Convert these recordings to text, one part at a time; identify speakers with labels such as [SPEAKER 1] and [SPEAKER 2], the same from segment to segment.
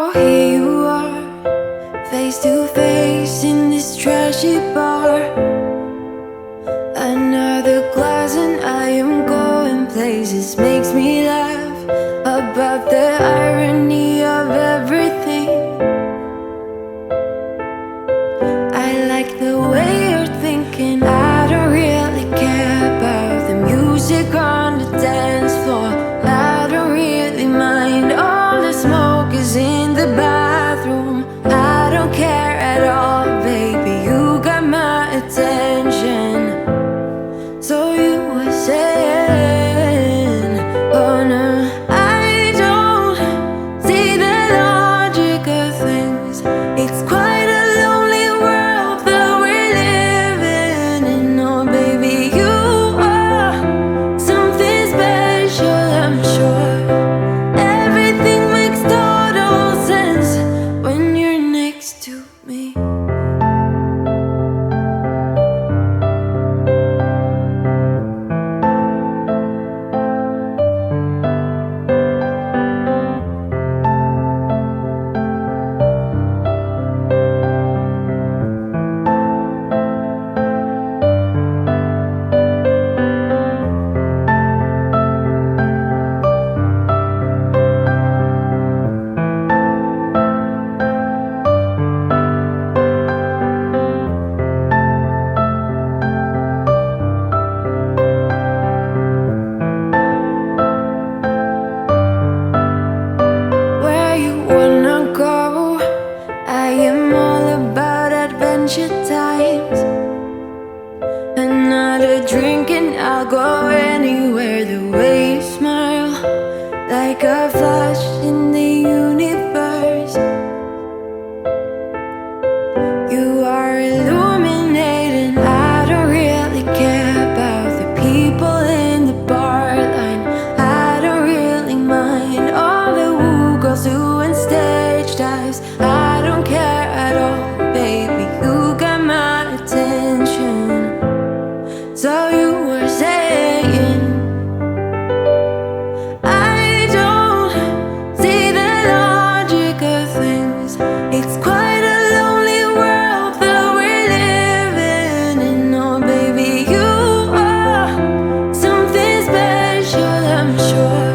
[SPEAKER 1] Oh, here you are, face to face in this trashy bar. Another glass and I am going places. Makes me laugh about the irony of everything. I like the way you're thinking. I don't really care about the music on the dance floor. I don't really mind all the smoke is in the bathroom. I don't care at all, baby, you got my attention. So you were saying, oh no, I don't see the logic of things. It's quite a lonely world that we're living in. Oh baby, you are something special, I'm sure. Everything makes total sense when you're next to me. I am all about adventure times. Another drink and I'll go anywhere. The way you smile, like a flash in the universe. You are illuminating. I don't really care about the people in the bar line. I don't really mind all the woo girls doing stage dives. I don't care at all, baby, you got my attention. So you were saying, I don't see the logic of things. It's quite a lonely world that we're living in. Oh baby, you are something special, I'm sure.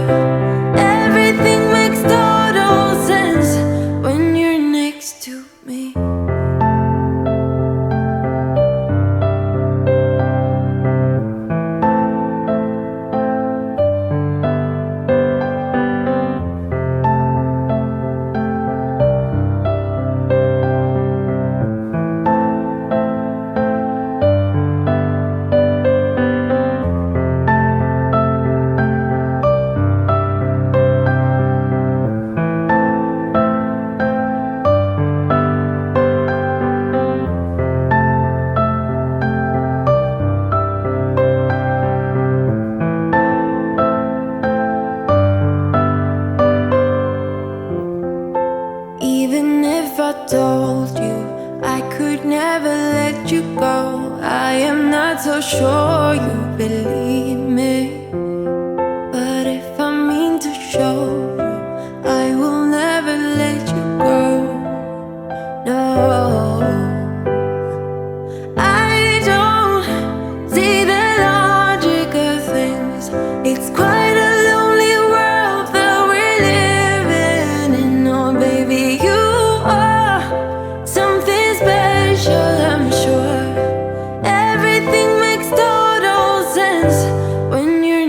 [SPEAKER 1] Everything makes total sense when you're next to me. Even if I told you I could never let you go, I am not so sure you believe me. But if I mean to show you, I will never let you go. No, I don't see the logic of things. It's quite a lonely world that we're living in. Oh baby, you are something special, I'm sure. Everything makes total sense when you're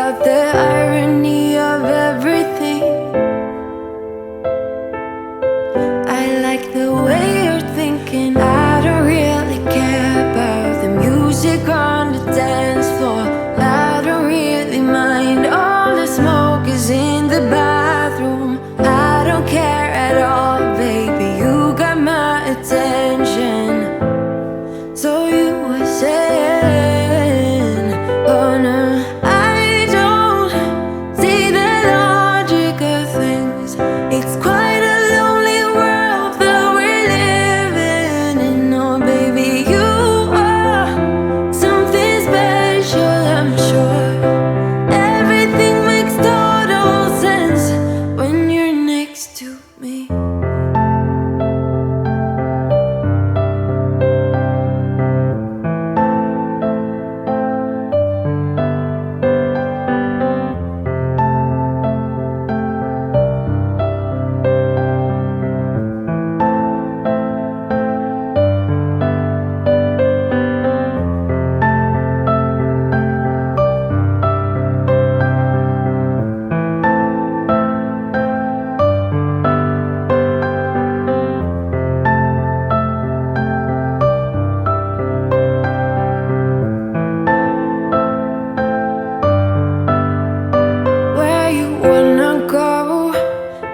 [SPEAKER 1] about the irony of everything. I like the way you're thinking. I don't really care about the music on the dance floor. I don't really mind. All the smoke is in the bathroom. I don't care at all, baby. You got my attention. So you were saying, oh no, I don't see the logic of things. It's quite a lonely world that we're living in. Oh baby, you are something special, I'm sure. Everything makes total sense when you're next to me.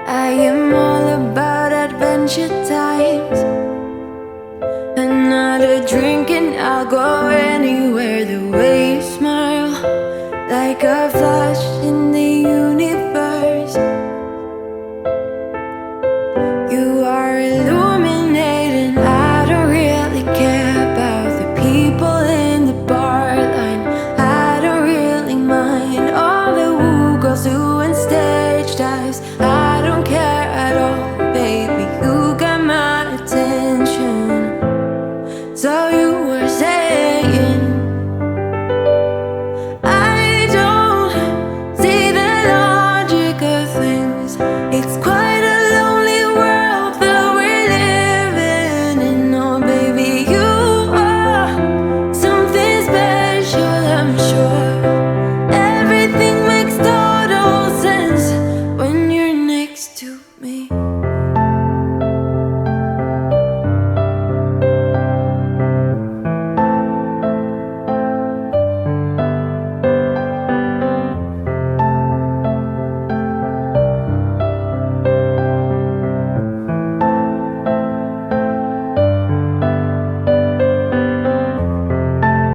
[SPEAKER 1] I am all about adventure times. Another drink and I'll go